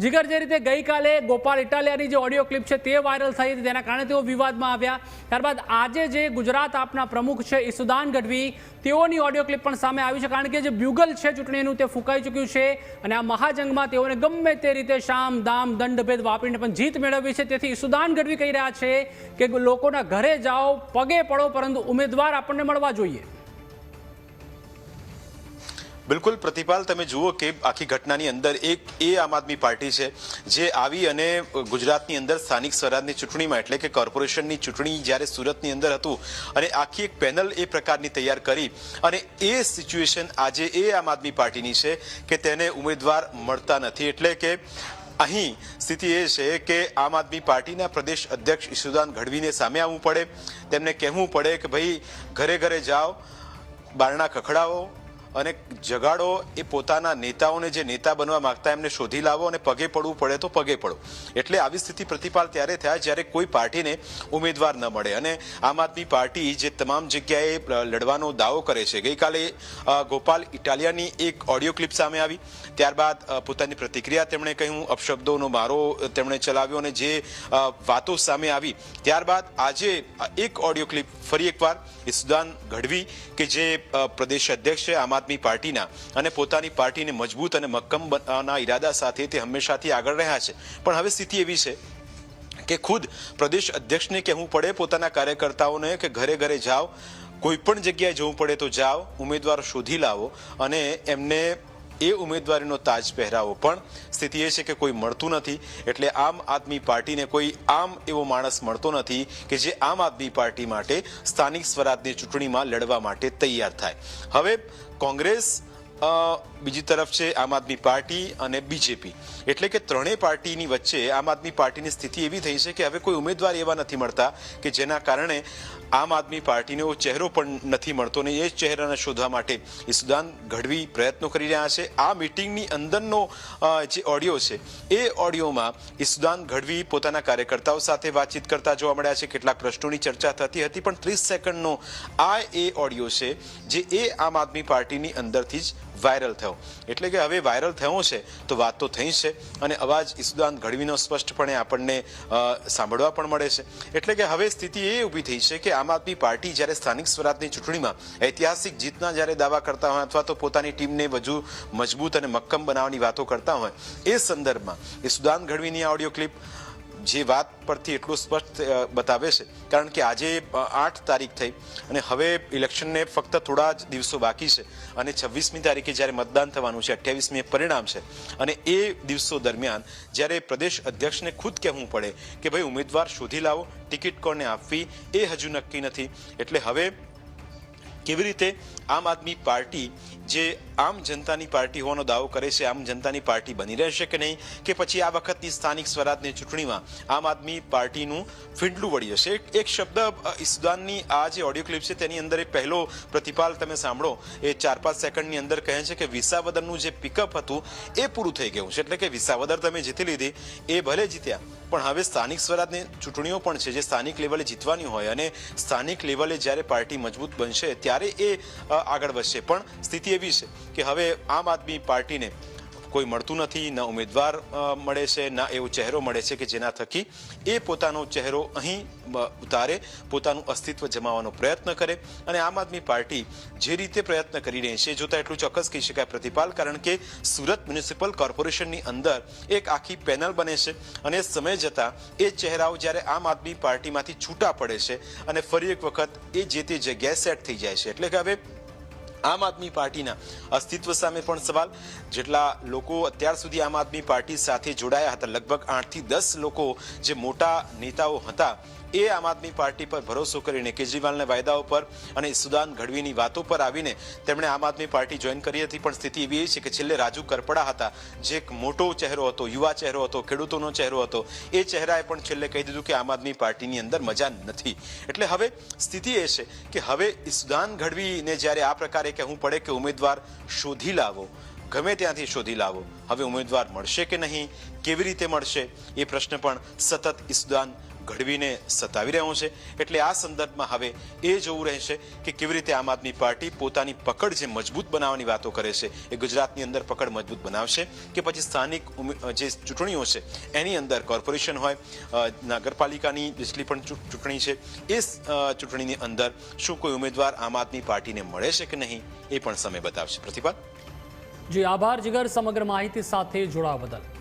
જીગર, જે રીતે ગઈકાલે ગોપાલ ઇટાલિયાની જે ઓડિયો ક્લિપ છે તે વાયરલ થઈ હતી, તેના કારણે તેઓ વિવાદમાં આવ્યા. ત્યારબાદ આજે જે ગુજરાત આપના પ્રમુખ છે ઈસુદાન ગઢવી, તેઓની ઓડિયો ક્લિપ પણ સામે આવી છે, કારણ કે જે બ્યુગલ છે ચૂંટણીનું તે ફૂંકાઈ ચૂક્યું છે અને આ મહાજંગમાં તેઓને ગમે તે રીતે શામ દામ દંડભેદ વાપરીને પણ જીત મેળવવી છે. તેથી ઈસુદાન ગઢવી કહી રહ્યા છે કે લોકોના ઘરે જાઓ, પગે પડો, પરંતુ ઉમેદવાર આપણને મળવા જોઈએ. બિલકુલ પ્રતિપાલ, તમે જુઓ કે આખી ઘટનાની અંદર એક આમ આદમી પાર્ટી છે જે આવી અને ગુજરાતની અંદર સ્થાનિક સ્વરાજની ચૂંટણીમાં એટલે કે કોર્પોરેશનની ચૂંટણી જ્યારે સુરતની અંદર હતું અને આખી એક પેનલ એ પ્રકારની તૈયાર કરી અને એ સિચ્યુએશન આજે આમ આદમી પાર્ટીની છે કે તેને ઉમેદવાર મળતા નથી. એટલે કે અહીં સ્થિતિ એ છે કે આમ આદમી પાર્ટીના પ્રદેશ અધ્યક્ષ ઈસુદાન ગઢવીને સામે આવવું પડે, તેમને કહેવું પડે કે ભાઈ ઘરે ઘરે જાઓ, બારણા ખખડાવો અને જગાડો એ પોતાના નેતાઓને, જે નેતા બનવા માંગતા એમને શોધી લાવો અને પગે પડવું પડે તો પગે પડો. એટલે આવી સ્થિતિ પ્રતિપાલ ત્યારે થાય જ્યારે કોઈ પાર્ટીને ઉમેદવાર ન મળે. અને આમ આદમી પાર્ટી જે તમામ જગ્યાએ લડવાનો દાવો કરે છે, ગઈકાલે ગોપાલ ઇટાલિયાની એક ઓડિયો ક્લિપ સામે આવી, ત્યારબાદ પોતાની પ્રતિક્રિયા તેમણે કહ્યું, અપશબ્દોનો મારો તેમણે ચલાવ્યો અને જે વાતો સામે આવી, ત્યારબાદ આજે એક ઓડિયો ક્લિપ ફરી એકવાર ઈસુદાન ગઢવી કે જે પ્રદેશ અધ્યક્ષ છે આમ આદમી પાર્ટીના અને પોતાની પાર્ટીને મજબૂત અને મક્કમ બનાવવાના ઈરાદા સાથે તે હંમેશાથી આગળ રહ્યા છે, પણ હવે સ્થિતિ એવી છે કે ખુદ પ્રદેશ અધ્યક્ષને કહેવું પડે પોતાના કાર્યકર્તાઓને કે ઘરે ઘરે જાઓ, કોઈ પણ જગ્યાએ જવું પડે તો જાઓ, ઉમેદવાર શોધી લાવો અને એમને એ ઉમેદવારીનો તાજ પહેરાવો. પણ સ્થિતિ એ છે કે કોઈ મળતું નથી. એટલે આમ આદમી પાર્ટીને કોઈ આમ એવો માણસ મળતો નથી કે જે આમ આદમી પાર્ટી માટે સ્થાનિક સ્વરાજની ચૂંટણીમાં લડવા માટે તૈયાર થાય. હવે કોંગ્રેસ બીજી તરફ છે આમ આદમી પાર્ટી અને બીજેપી, એટલે કે ત્રણેય પાર્ટીની વચ્ચે આમ આદમી પાર્ટીની સ્થિતિ એવી થઈ છે કે હવે કોઈ ઉમેદવાર એવા નથી મળતા કે જેના કારણે આમ આદમી પાર્ટીનો ચહેરો પણ નથી મળતો ને એ ચહેરાને શોધવા માટે ઈસુદાન ગઢવી પ્રયત્નો કરી રહ્યા છે. આ મીટિંગની અંદરનો જે ઓડિયો છે એ ઓડિયોમાં ઈસુદાન ગઢવી પોતાના કાર્યકર્તાઓ સાથે વાતચીત કરતા જોવા મળ્યા છે, કેટલાક પ્રશ્નોની ચર્ચા થતી હતી, પણ 30 સેકન્ડનો એ ઓડિયો છે જે આમ આદમી પાર્ટીની અંદરથી જ વાયરલ થયો. એટલે કે હવે વાયરલ થયો છે તો વાત તો થઈ છે અને અવાજ ઈસુદાન ગઢવીનો સ્પષ્ટપણે આપણને સાંભળવા પણ મળે છે. એટલે કે હવે સ્થિતિ એ ઊભી થઈ છે કે આમ આદમી પાર્ટી જ્યારે સ્થાનિક સ્વરાજની ચૂંટણીમાં ઐતિહાસિક જીતના જ્યારે દાવા કરતા હોય અથવા તો પોતાની ટીમને વધુ મજબૂત અને મક્કમ બનાવવાની વાતો કરતા હોય, એ સંદર્ભમાં ઈસુદાન ગઢવીની આ ઓડિયો ક્લિપ જે વાત પરથી એટલું સ્પષ્ટ બતાવે છે, કારણ કે આજે 8 તારીખ થઈ અને હવે ઇલેક્શનને ફક્ત થોડા જ દિવસો બાકી છે અને 26મી તારીખે જ્યારે મતદાન થવાનું છે, 28મી પરિણામ છે અને એ દિવસો દરમિયાન જ્યારે પ્રદેશ અધ્યક્ષને ખુદ કહેવું પડે કે ભાઈ ઉમેદવાર શોધી લાવો, ટિકિટ કોને આપવી એ હજુ નક્કી નથી. એટલે હવે કેવી રીતે આમ આદમી પાર્ટી જે આમ જનતાની પાર્ટી હોવાનો દાવો કરે છે, આમ જનતાની પાર્ટી બની રહેશે કે નહીં, કે પછી આ વખતની સ્થાનિક સ્વરાજની ચૂંટણીમાં આમ આદમી પાર્ટીનું ફીંડલું વળી જશે. એક શબ્દ ઈસુદાનની આ જે ઓડિયો ક્લિપ છે તેની અંદર એ પહેલો પ્રતિપાલ તમે સાંભળો, એ 4-5 સેકન્ડની અંદર કહે છે કે વિસાવદરનું જે પિકઅપ હતું એ પૂરું થઈ ગયું છે. એટલે કે વિસાવદર તમે જીતી લીધી, એ ભલે જીત્યા, પણ હવે સ્થાનિક સ્વરાજની ચૂંટણીઓ પણ છે જે સ્થાનિક લેવલે જીતવાની હોય અને સ્થાનિક લેવલે જ્યારે પાર્ટી મજબૂત બનશે ત્યારે એ આગળ વધશે. પણ સ્થિતિ એવી છે કે હવે આમ આદમી પાર્ટીને કોઈ મળતું નથી, ન ઉમેદવાર મળે છે, ના એવો ચહેરો મળે છે કે જેના થકી એ પોતાનો ચહેરો અહીં ઉતારે, પોતાનું અસ્તિત્વ જમાવવાનો પ્રયત્ન કરે. અને આમ આદમી પાર્ટી જે રીતે પ્રયત્ન કરી રહી છે જોતા એટલું ચોક્કસ કહી શકાય પ્રતિપાલ, કારણ કે સુરત મ્યુનિસિપલ કોર્પોરેશનની અંદર એક આખી પેનલ બને છે અને સમય જતાં એ ચહેરાઓ જ્યારે આમ આદમી પાર્ટીમાંથી છૂટા પડે છે અને ફરી એક વખત એ જે તે જગ્યાએ સેટ થઈ જાય છે. એટલે કે હવે આમ આદમી પાર્ટીના અસ્તિત્વ સામે પણ સવાલ. જેટલા લોકો અત્યાર સુધી આમ આદમી પાર્ટી સાથે જોડાયા હતા, લગભગ 8 થી 10 લોકો જે મોટા નેતાઓ હતા, એ આમ આદમી પાર્ટી પર ભરોસો કરીને કેજરીવાલના વાયદાઓ પર અને ઈસુદાન ગઢવીની વાતો પર આવીને તેમણે આમ આદમી પાર્ટી જોઈન કરી હતી. પણ સ્થિતિ એવી છે કે છેલ્લે રાજુ કરપડા હતા, જે એક મોટો ચહેરો હતો, યુવા ચહેરો હતો, ખેડૂતોનો ચહેરો હતો, એ ચહેરાએ પણ છેલ્લે કહી દીધું કે આમ આદમી પાર્ટીની અંદર મજા નથી. એટલે હવે સ્થિતિ એ છે કે હવે ઈસુદાન ગઢવીને જ્યારે આ પ્રકારે કહેવું પડે કે ઉમેદવાર શોધી લાવો, ગમે ત્યાંથી શોધી લાવો, હવે ઉમેદવાર મળશે કે નહીં, કેવી રીતે મળશે, એ પ્રશ્ન પણ સતત ઈસુદાન ઘડવીને સતાવી રહ્યો છે। એટલે આ સંદર્ભમાં હવે એ જોવું રહેશે કે કેવી રીતે આમ આદમી પાર્ટી પોતાની પકડ જે મજબૂત બનાવવાની વાતો કરે છે એ ગુજરાતની અંદર પકડ મજબૂત બનાવશે કે પછી સ્થાનિક જે ચૂંટણીઓ છે એની અંદર કોર્પોરેશન હોય નગરપાલિકાની જેટલી પણ ચૂંટણી છે એ ચૂંટણીની અંદર શું કોઈ ઉમેદવાર આમ આદમી પાર્ટીને મળે છે કે નહીં એ પણ સમય બતાવશે। પ્રતિભા જી આભાર જીગર સમગ્ર માહિતી સાથે જોડાવા બદલ।